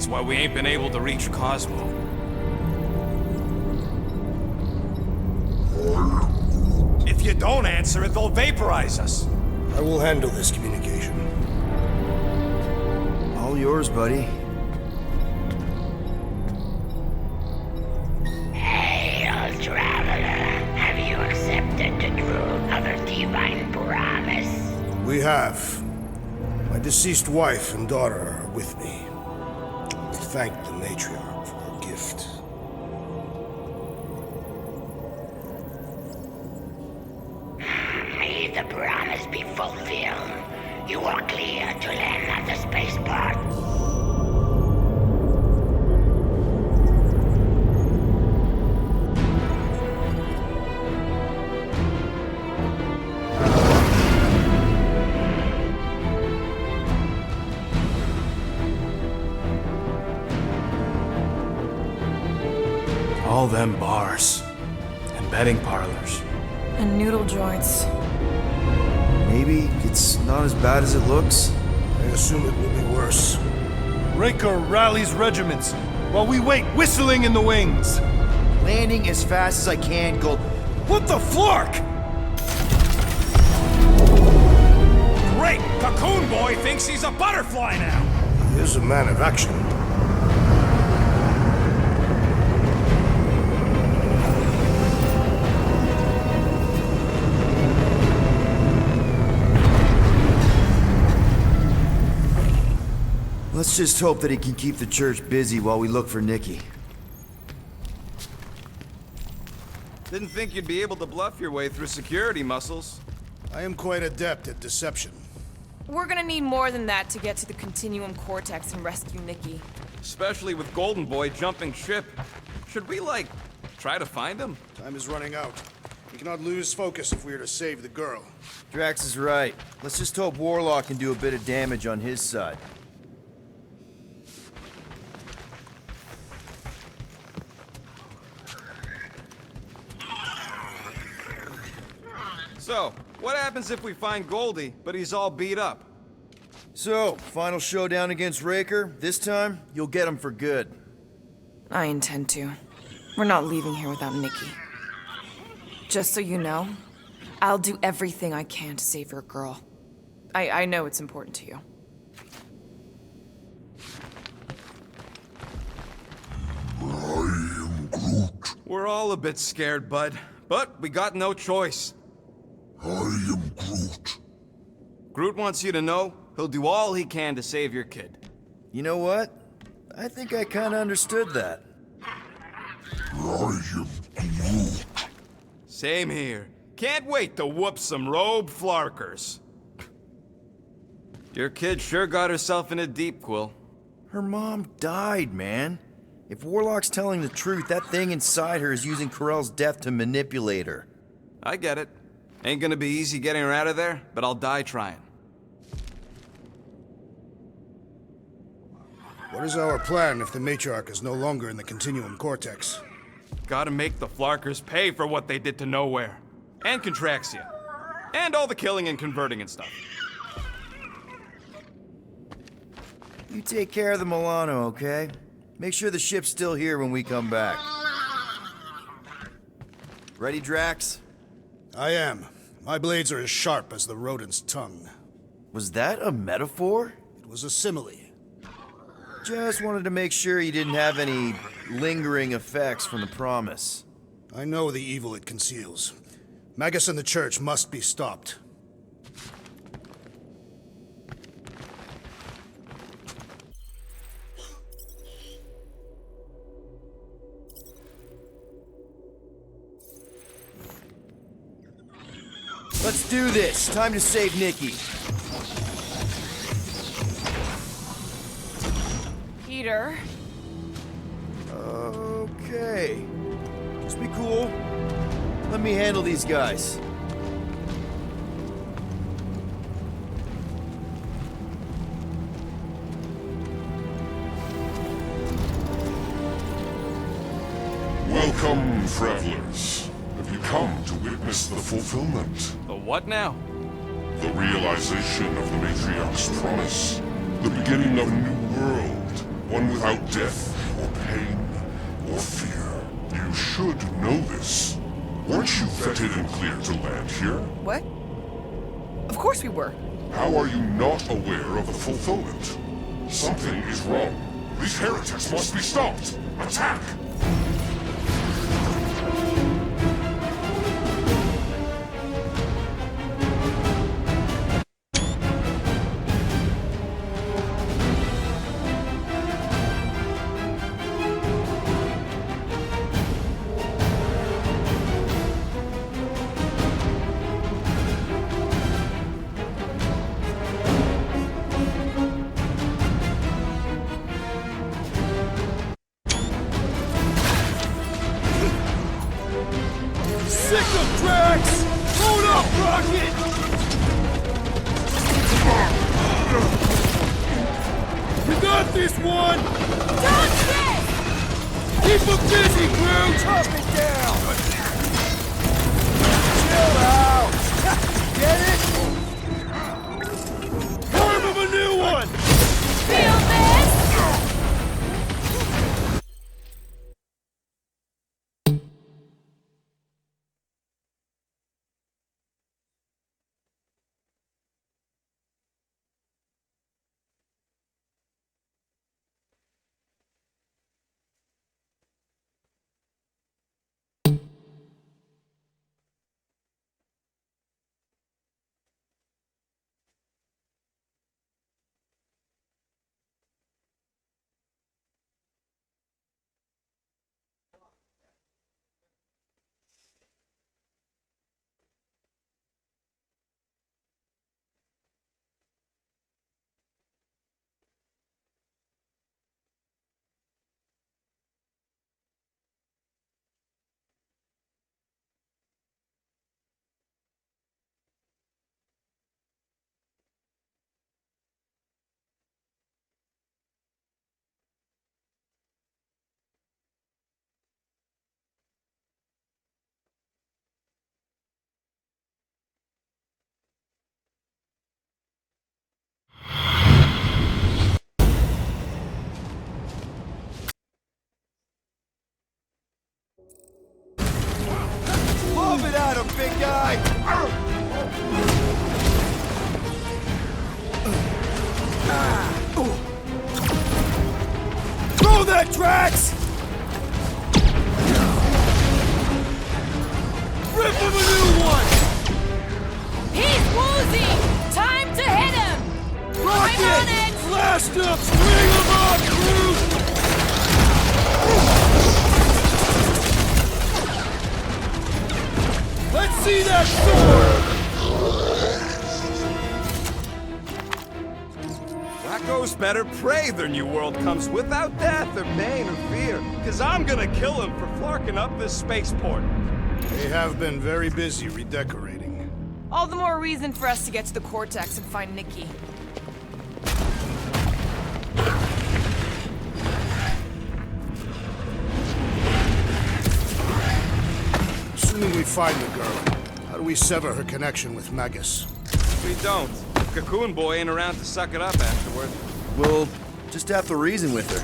explains why we ain't been able to reach Cosmo. If you don't answer it, they'll vaporize us. I will handle this communication. All yours, buddy. Hail, traveler. Have you accepted the truth of a divine promise? We have. My deceased wife and daughter are with me. We thank the matriarch for her gift. May the promise be fulfilled. You are clear to land at the spaceport. All them bars. And betting parlors. And noodle joints. Maybe it's not as bad as it looks. I assume it will be worse. Raker rallies regiments, while we wait whistling in the wings. Landing as fast as I can, Gold. What the flark? Great! Cocoon Boy thinks he's a butterfly now! He is a man of action. Let's just hope that he can keep the church busy while we look for Nikki. Didn't think you'd be able to bluff your way through security muscles. I am quite adept at deception. We're gonna need more than that to get to the Continuum Cortex and rescue Nikki. Especially with Golden Boy jumping ship. Should we, like, try to find him? Time is running out. We cannot lose focus if we are to save the girl. Drax is right. Let's just hope Warlock can do a bit of damage on his side. So, what happens if we find Goldie, but he's all beat up? So, final showdown against Raker. This time, you'll get him for good. I intend to. We're not leaving here without Nikki. Just so you know, I'll do everything I can to save your girl. I know it's important to you. I am Groot. We're all a bit scared, bud. But we got no choice. I am Groot. Groot wants you to know he'll do all he can to save your kid. You know what? I think I kinda understood that. I am Groot. Same here. Can't wait to whoop some robe flarkers. Your kid sure got herself in a deep, Quill. Her mom died, man. If Warlock's telling the truth, that thing inside her is using Corell's death to manipulate her. I get it. Ain't gonna be easy getting her out of there, but I'll die trying. What is our plan if the matriarch is no longer in the Continuum Cortex? Gotta make the Flarkers pay for what they did to Nowhere. And Contraxia. And all the killing and converting and stuff. You take care of the Milano, okay? Make sure the ship's still here when we come back. Ready, Drax? I am. My blades are as sharp as the rodent's tongue. Was that a metaphor? It was a simile. Just wanted to make sure you didn't have any lingering effects from the promise. I know the evil it conceals. Magus and the Church must be stopped. Let's do this. Time to save Nikki. Peter. Okay. Just be cool. Let me handle these guys. Welcome, travelers. Have you come to witness the fulfillment? The what now? The realization of the Matriarch's promise. The beginning of a new world, One without death, or pain, or fear. You should know this. Weren't you vetted and cleared to land here? What? Of course we were. How are you not aware of the fulfillment? Something is wrong. These heretics must be stopped. Attack! Sick of Drax! Hold up, Rocket! You got this one! Don't miss! Keep him busy, crew! Chop it down! Chill out! Get it? Carve him a new one! Feel this? Love it at him, big guy! Throw that, Drax! Rip him a new one! He's woozy! Time to hit him! Rocket! I'm on it! Blast him! String him up, crew! Let's see that sword! Rocco's better pray their new world comes without death or pain or fear. Cause I'm gonna kill him for flarking up this spaceport. They have been very busy redecorating. All the more reason for us to get to the Cortex and find Nikki. Assuming we find the girl, how do we sever her connection with Magus? We don't. Cocoon Boy ain't around to suck it up afterward. We'll just have to reason with her.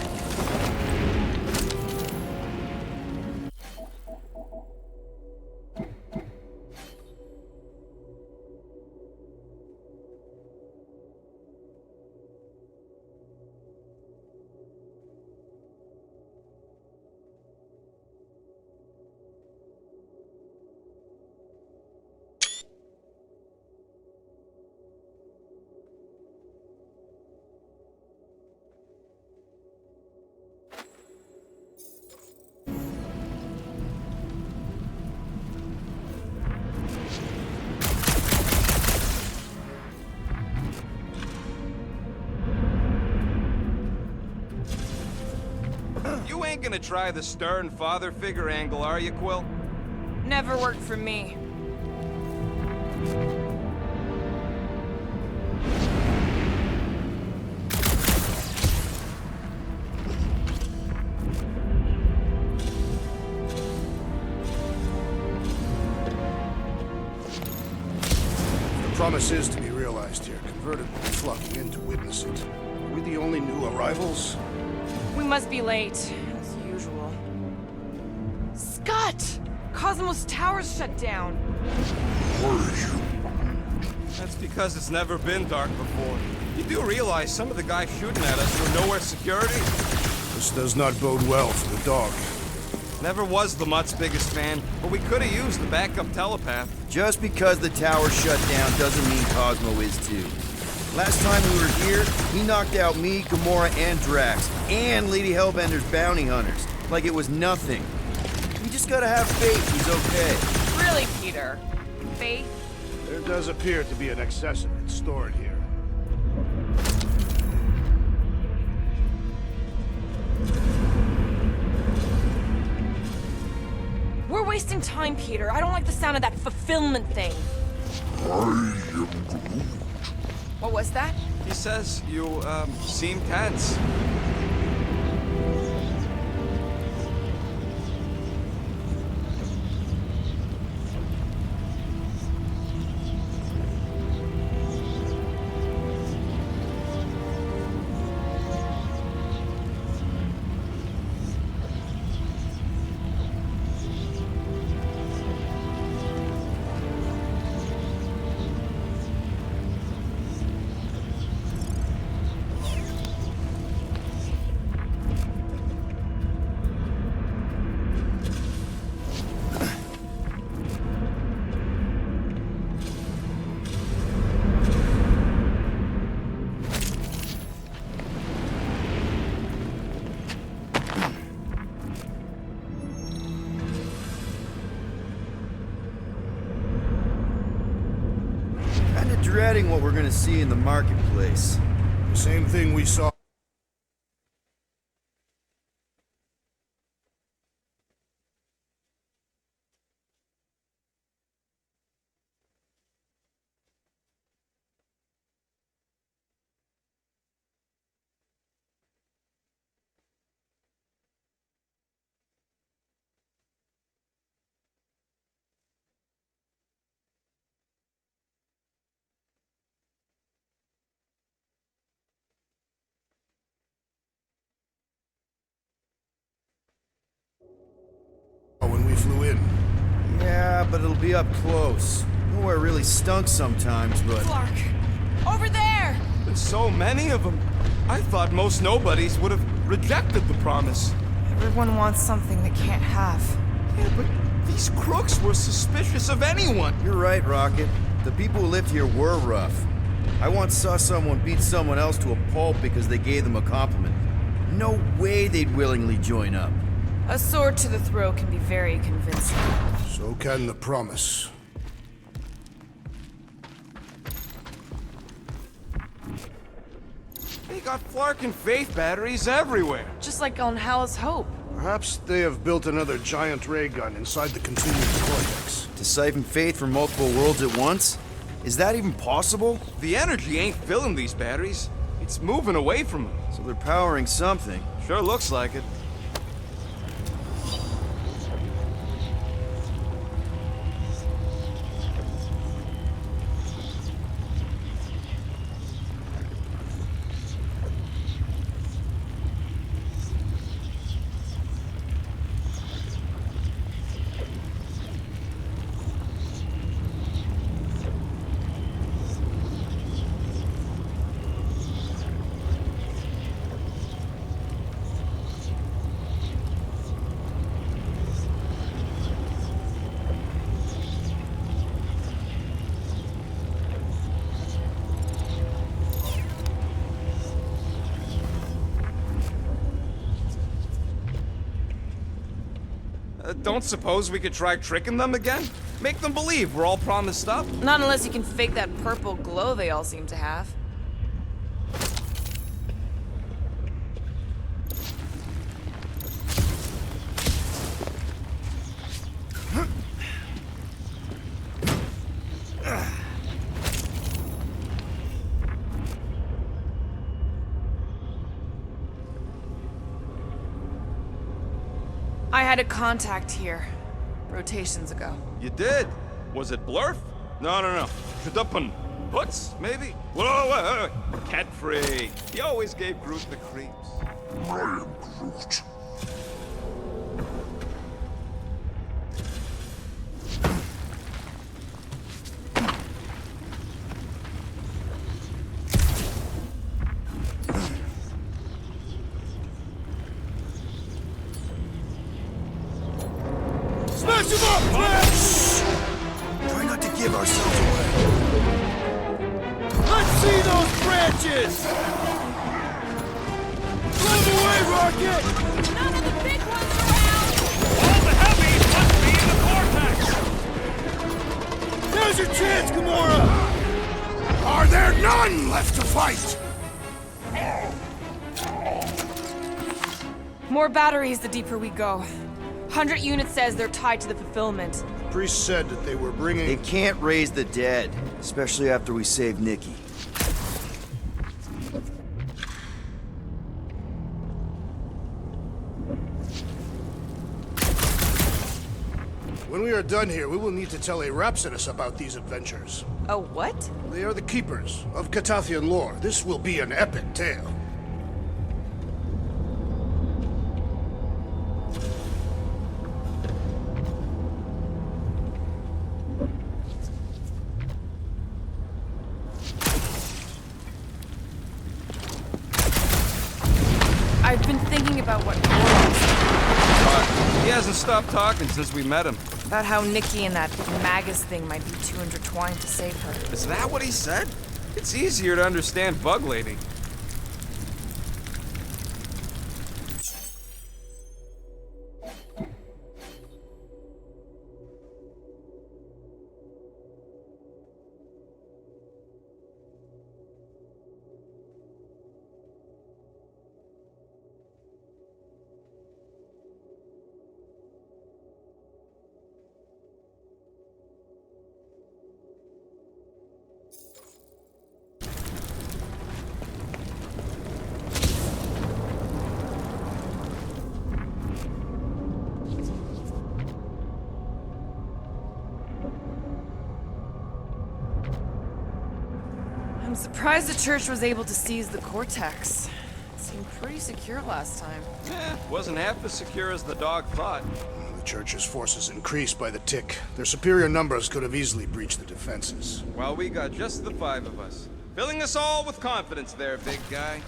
You ain't gonna try the stern father figure angle, are you, Quill? Never worked for me. The promise is to be realized here. Converted will be flocking in to witness it. Are we the only new arrivals? must be late, as usual. Scott! Cosmos Tower's shut down. That's because it's never been dark before. You do realize some of the guys shooting at us were nowhere security? This does not bode well for the dog. Never was the Mutt's biggest fan, but we could have used the backup telepath. Just because the tower shut down doesn't mean Cosmo is too. Last time we were here, he knocked out me, Gamora, and Drax, and Lady Hellbender's bounty hunters, like it was nothing. You just gotta have faith he's okay. Really, Peter? Faith? There does appear to be an accessory stored here. We're wasting time, Peter. I don't like the sound of that fulfillment thing. I am Groot. What was that? He says you, seem tense. Dreading what we're gonna see in the marketplace. The same thing we saw. When we flew in. Yeah, but it'll be up close. Nowhere really stunk sometimes, but... Clark! Over there! There's so many of them. I thought most nobodies would have rejected the promise. Everyone wants something they can't have. Yeah, but these crooks were suspicious of anyone. You're right, Rocket. The people who lived here were rough. I once saw someone beat someone else to a pulp because they gave them a compliment. No way they'd willingly join up. A sword to the throat can be very convincing. So can the promise. They got Flark and Faith batteries everywhere. Just like on Hal's Hope. Perhaps they have built another giant ray gun inside the continuum cortex. To siphon faith from multiple worlds at once? Is that even possible? The energy ain't filling these batteries. It's moving away from them. So they're powering something. Sure looks like it. Don't suppose we could try tricking them again? Make them believe we're all promised up? Not unless you can fake that purple glow they all seem to have. I had a contact here, rotations ago. You did? Was it Blurf? No. Shadupun. Puts, maybe? Whoa, Cat free. He always gave Groot the creeps. I am Groot. out. Smash him up, Drax! Try not to give ourselves away. Let's see those branches! Blow them away, Rocket! None of the big ones around! All the heavies must be in the vortex! Now's your chance, Gamora! Are there none left to fight? More batteries the deeper we go. 100 units says they're tied to the fulfillment. Priest said that they were bringing... They can't raise the dead, especially after we saved Nikki. When we are done here, we will need to tell a Rhapsodus about these adventures. Oh, what? They are the keepers of Catathian lore. This will be an epic tale. I've been thinking about what He hasn't stopped talking since we met him. about how Nikki and that Magus thing might be too intertwined to save her. Is that what he said? It's easier to understand Bug Lady. I'm surprised the church was able to seize the Cortex. It seemed pretty secure last time. Wasn't half as secure as the dog thought. The church's forces increased by the tick. Their superior numbers could have easily breached the defenses. Well, we got just the 5 of us. Filling us all with confidence there, big guy.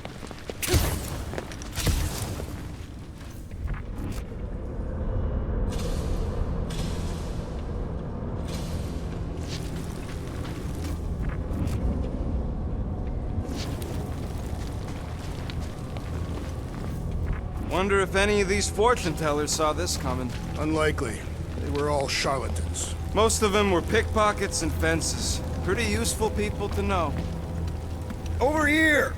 Wonder if any of these fortune tellers saw this coming. Unlikely. They were all charlatans. Most of them were pickpockets and fences. Pretty useful people to know. Over here!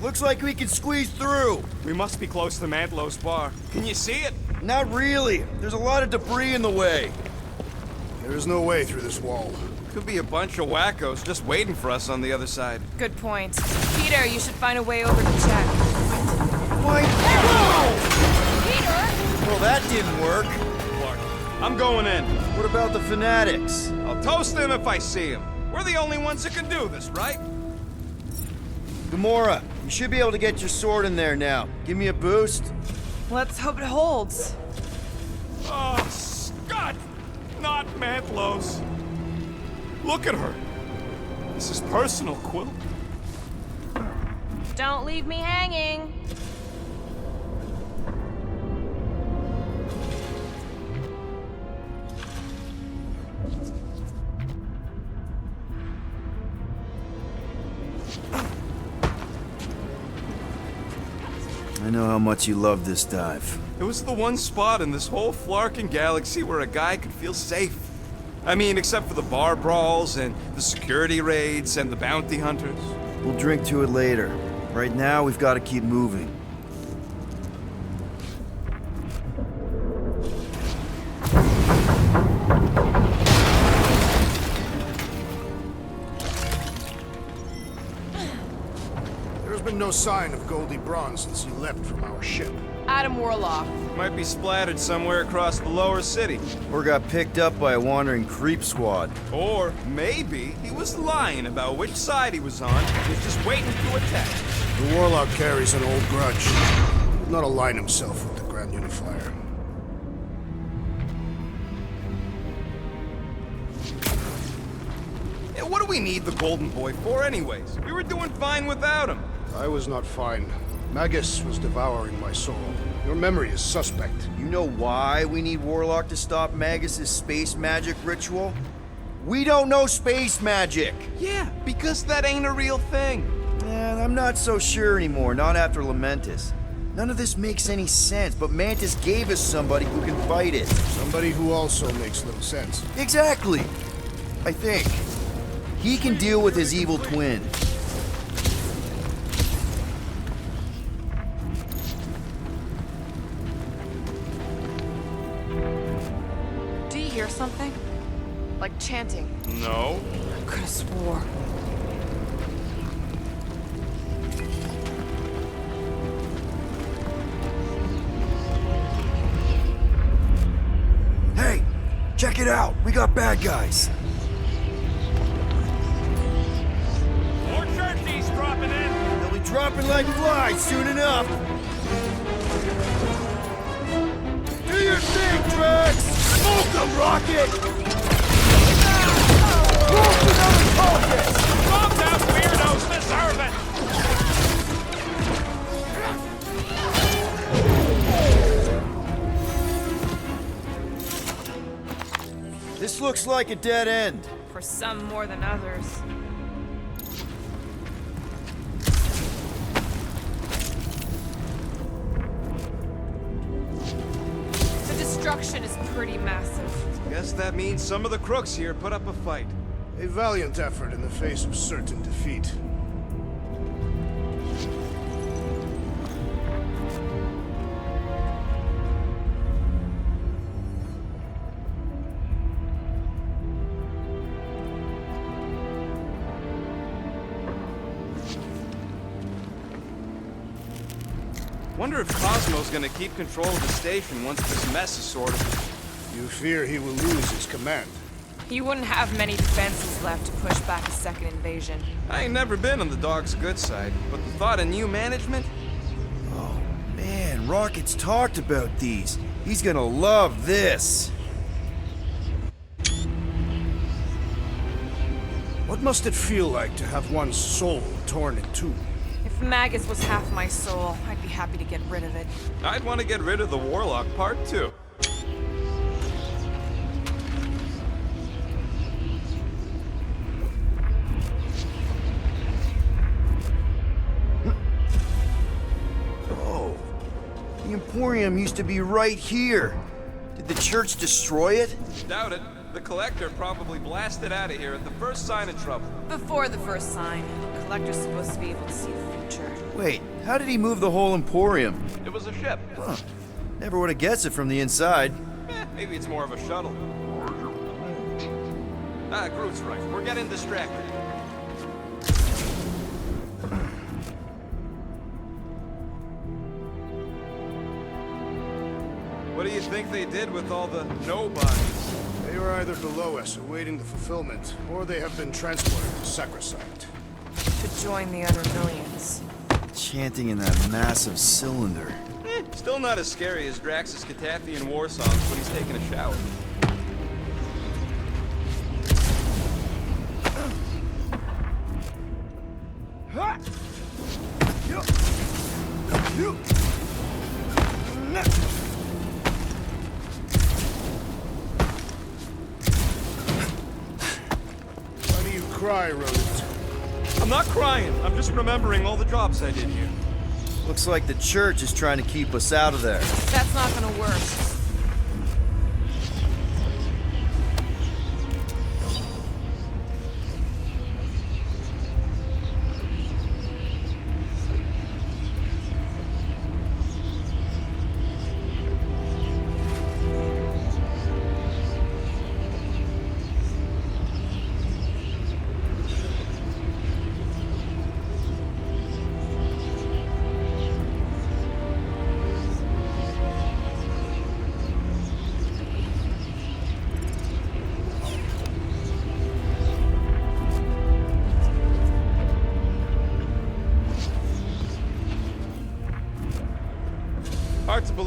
Looks like we can squeeze through. We must be close to Mantlo's bar. Can you see it? Not really. There's a lot of debris in the way. There is no way through this wall. Could be a bunch of wackos just waiting for us on the other side. Good point. Peter, you should find a way over to check. Why? Whoa! Peter! Well, that didn't work. Clark, I'm going in. What about the fanatics? I'll toast them if I see them. We're the only ones that can do this, right? Gamora, you should be able to get your sword in there now. Give me a boost. Let's hope it holds. Oh, Scott! Not Mantlo's. Look at her. This is personal, Quill. Don't leave me hanging. I know how much you love this dive. It was the one spot in this whole Flarkin galaxy where a guy could feel safe. I mean, except for the bar brawls and the security raids and the bounty hunters. We'll drink to it later. Right now, we've got to keep moving. There's been no sign of Goldie Braun since he left from our ship. Adam Warlock. Might be splattered somewhere across the lower city. Or got picked up by a wandering creep squad. Or maybe he was lying about which side he was on and was just waiting to attack. The Warlock carries an old grudge. He not align himself with the Grand Unifier. Yeah, what do we need the Golden Boy for anyways? We were doing fine without him. I was not fine. Magus was devouring my soul. Your memory is suspect. You know why we need Warlock to stop Magus's space magic ritual? We don't know space magic! Yeah, because that ain't a real thing. And I'm not so sure anymore, not after Lamentus. None of this makes any sense, but Mantis gave us somebody who can fight it. Somebody who also makes little sense. Exactly! I think. He can deal with his evil twin. Do you hear something? Like chanting. No. I could have swore. Hey! Check it out! We got bad guys! More churchies dropping in. They'll be dropping like flies soon enough! Do your thing, Drax! Smoke them, Rocket! Move to those targets! Bomb that weirdos deserve it. This looks like a dead end. For some more than others. The destruction is pretty massive. Guess that means some of the crooks here put up a fight. A valiant effort in the face of certain defeat. Wonder if Cosmo's gonna keep control of the station once this mess is sorted. You fear he will lose his command. You wouldn't have many defenses left to push back a second invasion. I ain't never been on the dog's good side, but the thought of new management? Oh, man, Rocket's talked about these. He's gonna love this. What must it feel like to have one's soul torn in two? If Magus was half my soul, I'd be happy to get rid of it. I'd want to get rid of the Warlock part too. Oh, the Emporium used to be right here. Did the church destroy it? Doubt it. The Collector probably blasted out of here at the first sign of trouble. Before the first sign, the Collector's supposed to be able to see the future. Wait, how did he move the whole Emporium? It was a ship. Huh. Never would have guessed it from the inside. Maybe it's more of a shuttle. Groot's right. We're getting distracted. What do you think they did with all the nobodies? They were either below us awaiting the fulfillment, or they have been transported to Sacrosite. To join the other millions. Chanting in that massive cylinder. Still not as scary as Drax's Catathian war songs when he's taking a shower. Why do you cry, Rodent? I'm not crying. I'm just remembering all the jobs I did here. Looks like the church is trying to keep us out of there. That's not gonna work.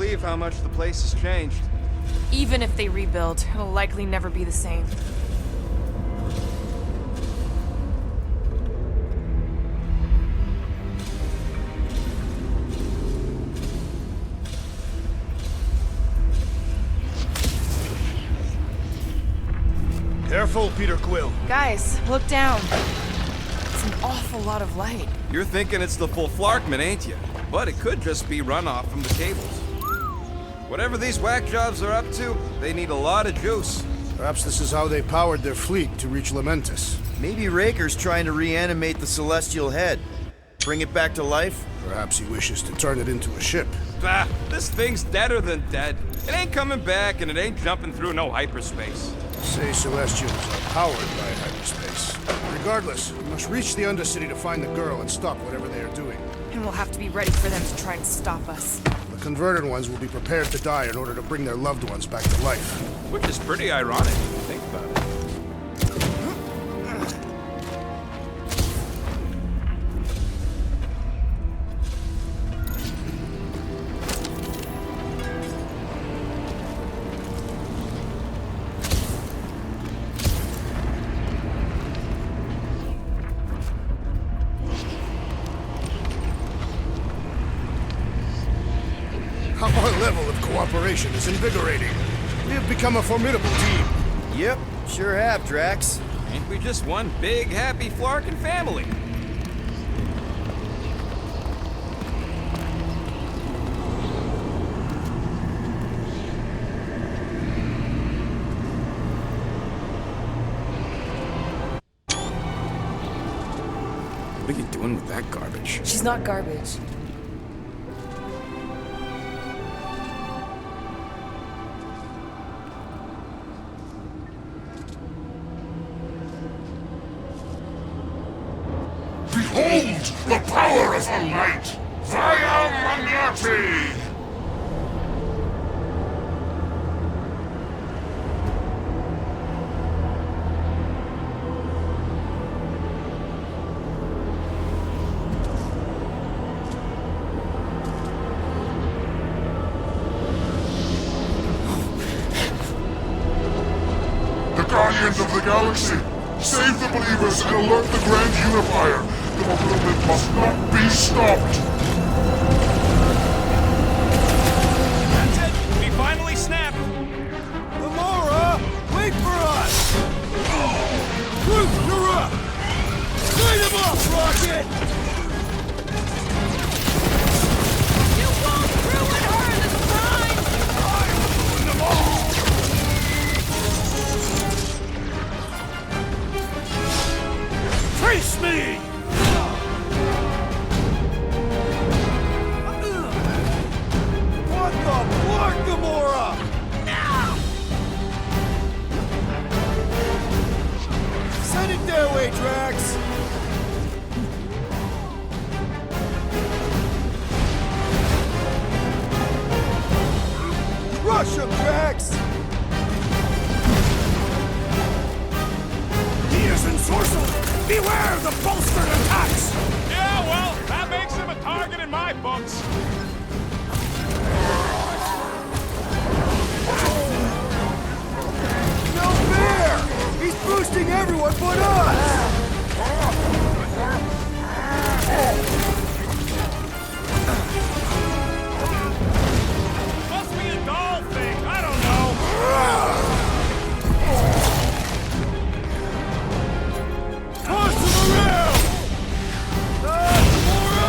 believe how much the place has changed. Even if they rebuild, it'll likely never be the same. Careful, Peter Quill. Guys, look down. It's an awful lot of light. You're thinking it's the full Flarkman, ain't you? But it could just be runoff from the cables. Whatever these whack jobs are up to, they need a lot of juice. Perhaps this is how they powered their fleet to reach Lamentus. Maybe Raker's trying to reanimate the Celestial Head. Bring it back to life? Perhaps he wishes to turn it into a ship. Ah, this thing's deader than dead. It ain't coming back, and it ain't jumping through no hyperspace. Say Celestials are powered by hyperspace. Regardless, we must reach the Undercity to find the girl and stop whatever they are doing. And we'll have to be ready for them to try and stop us. The converted ones will be prepared to die in order to bring their loved ones back to life. Which is pretty ironic if you think about it. Our level of cooperation is invigorating. We have become a formidable team. Yep, sure have, Drax. Ain't we just one big, happy Flarkin family? What are you doing with that garbage? She's not garbage. Behold the power of the light! Via Magnati! The Guardians of the Galaxy! Save the believers and alert the Grand Unifier! The movement must not be stopped! That's it! We finally snapped! Gamora, wait for us! Groot, you're up! Light him up, Rocket! You won't ruin her this time! I'll ruin them all! Face me! What the fuck, Gamora? Send it their way, Drax! Rush him, Drax! He is ensorcelled! Beware the bolstered attacks! Yeah, well, that makes him a target in my books. No fair! He's boosting everyone but us! Must be a doll thing, I don't know. Toss him around! Gamora!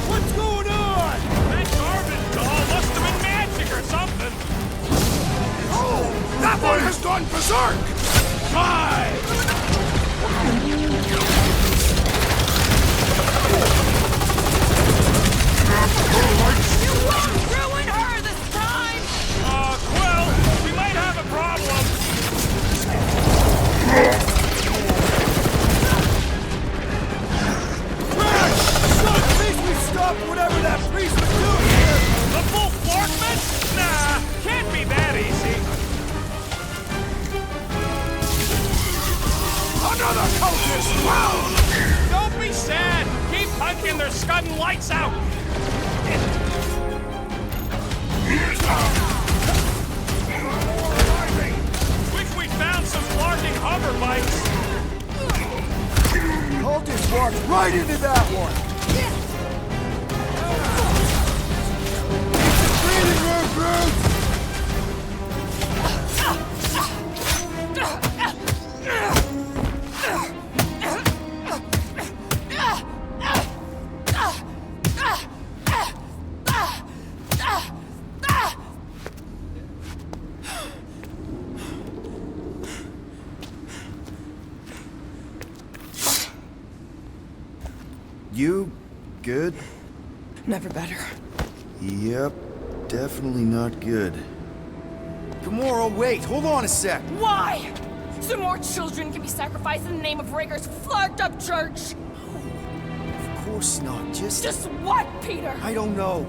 What's going on? That garbage doll must have been magic or something. Oh, that one has gone berserk! You won't ruin her this time! Quill, we might have a problem. Drax! So at least we stopped whatever that priest was doing here! The full Flarkman? Nah, can't be that easy. Another cultist! Wow! Don't be sad. Keep punching their scudding lights out. Walked right into that one! Breathing room, Bruce! You good? Never better. Yep, definitely not good. Gamora, wait, hold on a sec. Why? So more children can be sacrificed in the name of Raker's flagged up church? Of course not, Just what, Peter? I don't know.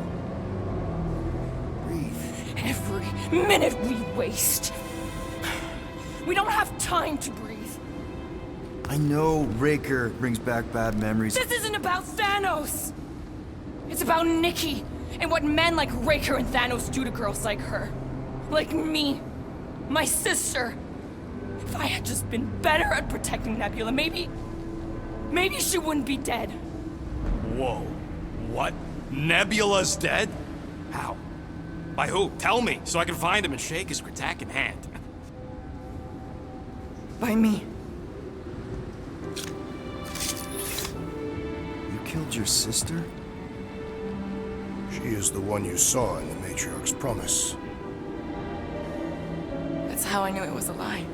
Breathe. Every minute we waste. We don't have time to breathe. I know Raker brings back bad memories. This isn't about Thanos. It's about Nikki and what men like Raker and Thanos do to girls like her. Like me. My sister. If I had just been better at protecting Nebula, maybe she wouldn't be dead. Whoa. What? Nebula's dead? How? By who? Tell me, so I can find him and shake his Kratak in hand. By me. You killed your sister? She is the one you saw in the Matriarch's promise. That's how I knew it was a lie.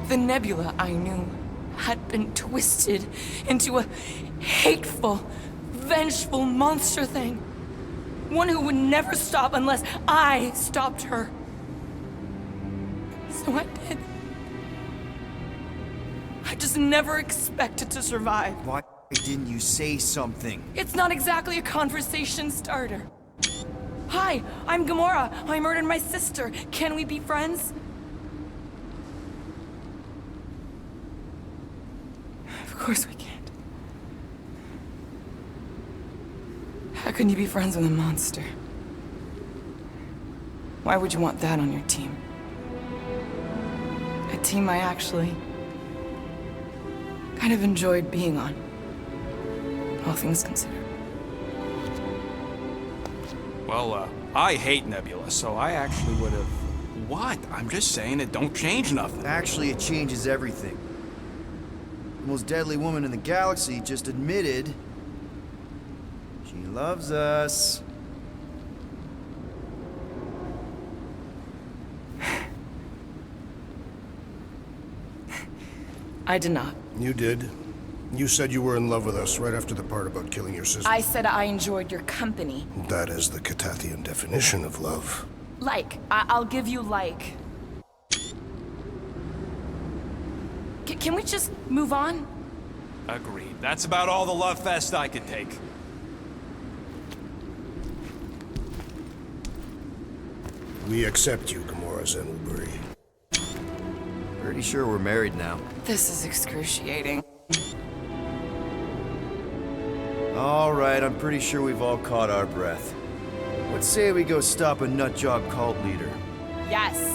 The Nebula I knew had been twisted into a hateful, vengeful monster thing. One who would never stop unless I stopped her. So I did. I just never expected to survive. Why didn't you say something? It's not exactly a conversation starter. Hi, I'm Gamora. I murdered my sister. Can we be friends? Of course we can't. How can you be friends with a monster? Why would you want that on your team? A team I actually kind of enjoyed being on, all things considered. Well, I hate Nebula, so I actually would have... What? I'm just saying it don't change nothing. Actually, it changes everything. The most deadly woman in the galaxy just admitted she loves us. I did not. You did. You said you were in love with us right after the part about killing your sister. I said I enjoyed your company. That is the Catathian definition of love. Like. I'll give you like. Can we just move on? Agreed. That's about all the love fest I could take. We accept you, Gamora Zenuburi. Pretty sure we're married now. This is excruciating. All right, I'm pretty sure we've all caught our breath. Let's say we go stop a nutjob cult leader. Yes.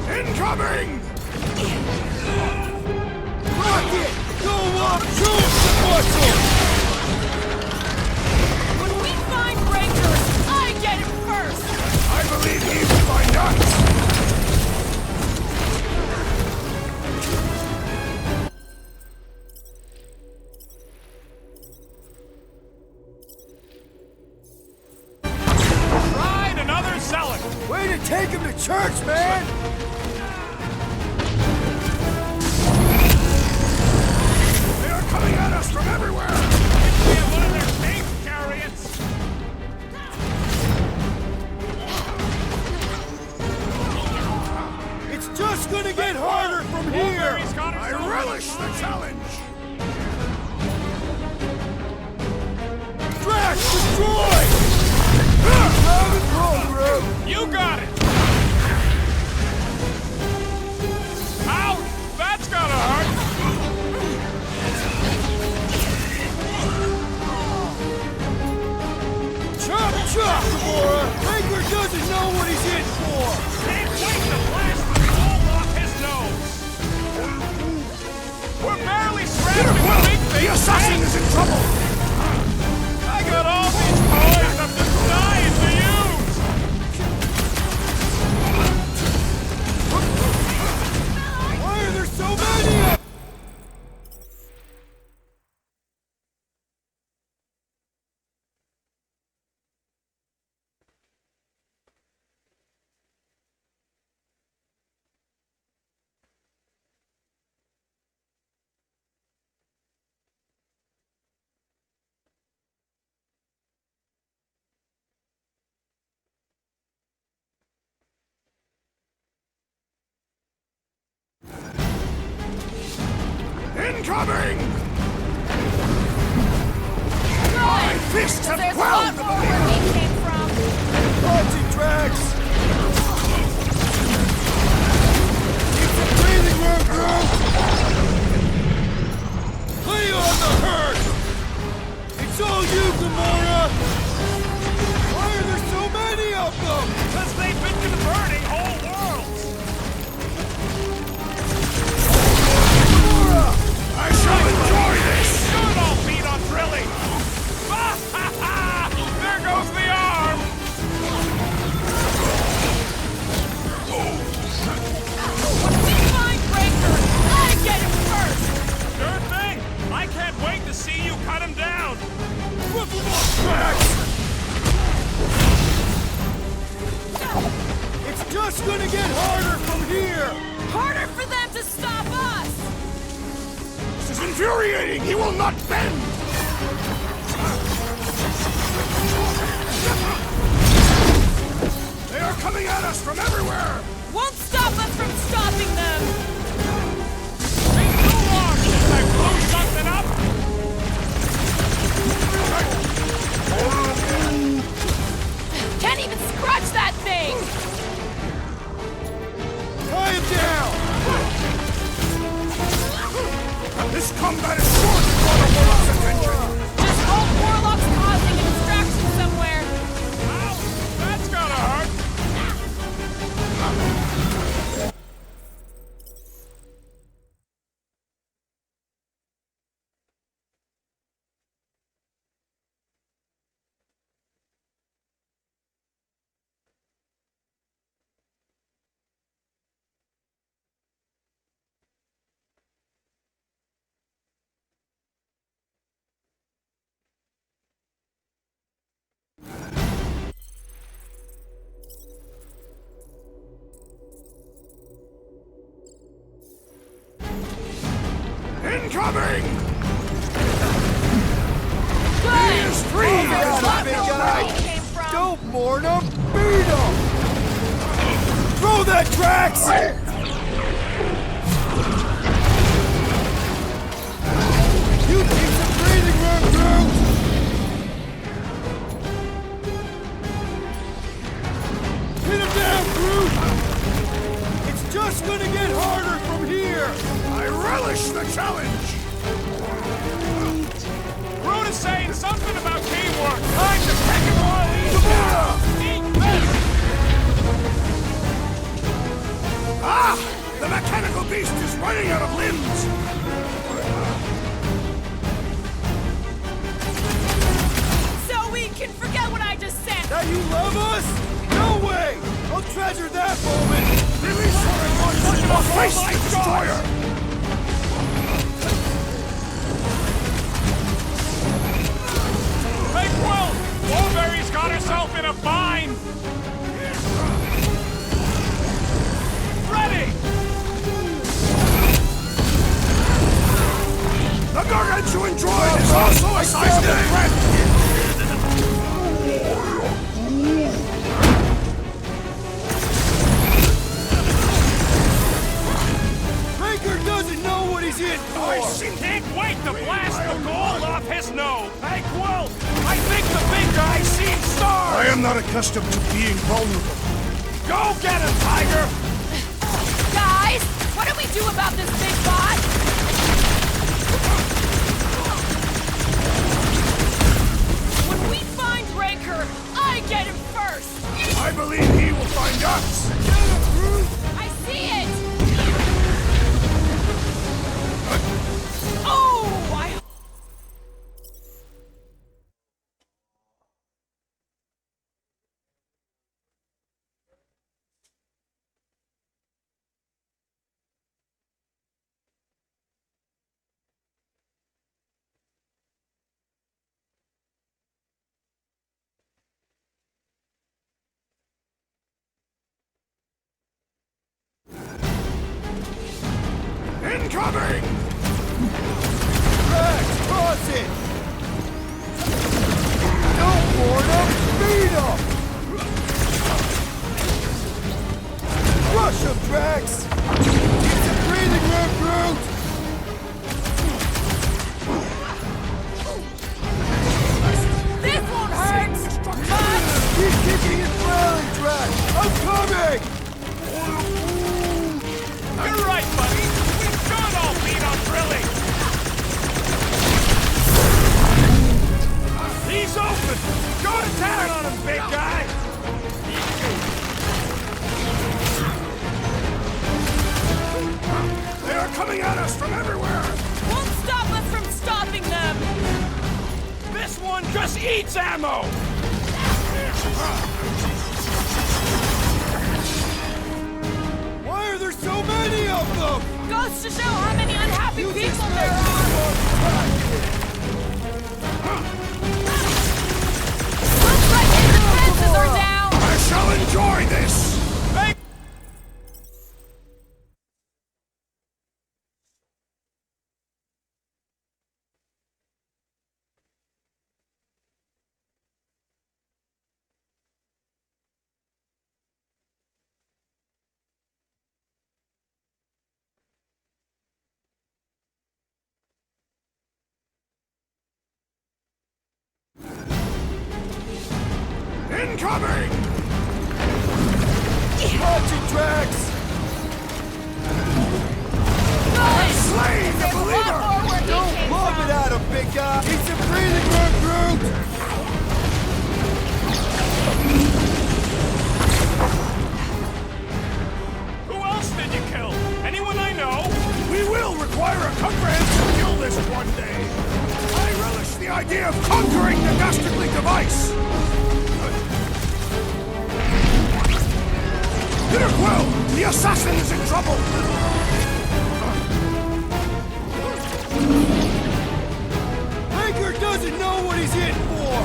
Incoming! Rocket! Go up! Shoot! assassin is in trouble! I got all these toys I'm just dying to use! Why are there so many of them? Incoming! My fists have There's a ground lot more where he came from. Haunting tracks! Need some breathing room, Groot! Lay on the hurt! It's all you, Gamora! Why are there so many of them? Because they've been converting whole worlds! I shall enjoy this! Good old beat on drilling! There goes the arm! When we find Breaker, I get him first. Sure thing! I can't wait to see you cut him down! Rip them off, Drax! It's just gonna get harder from here! Harder for them to stop us. This is infuriating! He will not bend! They are coming at us from everywhere! Won't stop us from stopping them. Ain't too long since I blew something up! Can't even scratch that thing. Tie him down! This combat is sure to draw the Warlock's attention! Just hope Warlock's causing a distraction somewhere. Ow! That's gotta hurt! Incoming! Good. He is free! There's a lot big more guy. where he came from. Don't mourn him! Beat him! Throw that, Drax! You need some breathing room, Groot! Hit him down, Groot! It's just gonna get harder from here! I relish the challenge! Groot is saying something about teamwork! Time to take him all easy! Eat this! Ah! The mechanical beast is running out of limbs! So we can forget what I just said. Now you love us? No way! I'll treasure that moment! Release her or face the destroyer! Hey, Quill! Wolverine's got herself in a bind! Ready! The gargantuan droid is also a sizable threat! Breaker doesn't know what he's in for! Can't wait to blast the gold off his nose! Hey, Quill! I think the big guy's seen stars! I am not accustomed to being vulnerable. Go get him, Tiger! Guys, what do we do about this big bot? When we find Raker, I get him first. I believe he will find us! I see it. Oh, Incoming! Drax, toss it! Don't warn him! Beat him! Rush him, Drax! It's a breathing room, Groot! This won't hurt much! Keep kicking and flailing, Drax! I'm coming! You're right, buddy. We should all beat on drilling. He's open. Go to town on him, big guy. They are coming at us from everywhere! Won't stop us from stopping them! This one just eats ammo. Why are there so many of them? Goes to show how many unhappy You just people made there are! Looks like the defenses are down! I shall enjoy this! Hey, Incoming! Watch it, Drax! Slay the There's a lot believer! more where he Don't came lob from. it at him, big guy! It's a breathing room, Groot! who else did you kill? Anyone I know? We will require a comprehensive kill list one day! I relish the idea of conquering the dastardly device! Peter Quill! The assassin is in trouble! Baker doesn't know what he's in for!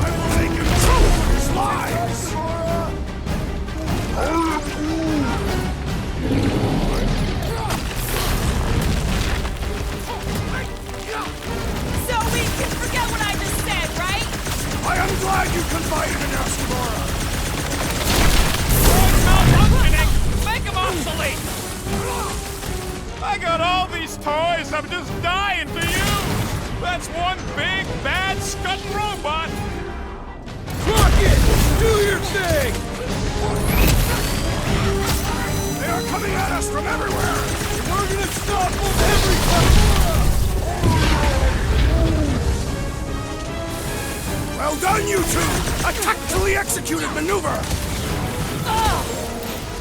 I will make him choke for his lives! So we can forget what I just said, right? I am glad you confided in us, Gamora! It's not functioning. Make him obsolete. I got all these toys I'm just dying to use. That's one big, bad, scutting robot. Rocket! Do your thing! They are coming at us from everywhere! We're gonna stop them every time! Well done, you two! A tactfully executed maneuver! Ugh!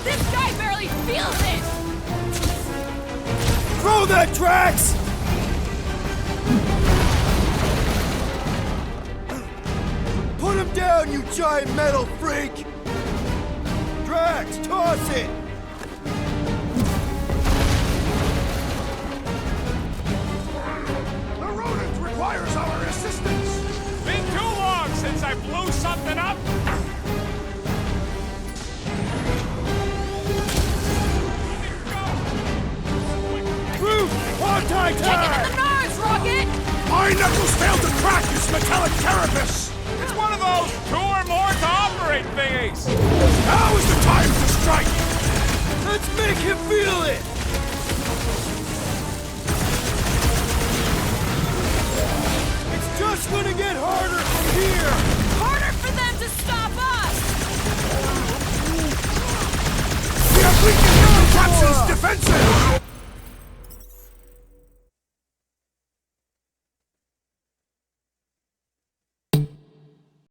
This guy barely feels it! Throw that, Drax! Put him down, you giant metal freak! Drax, toss it! The rodent requires our assistance! Been too long since I blew something up. Groot! Quanti Kick it in the time! nerves, Rocket! My knuckles failed to crack his metallic carapace! It's one of those 2 or more to operate thingies. Now is the time to strike! Let's make him feel it! It's just gonna get harder from here! Harder for them to stop us! We have weakened the captain's defenses!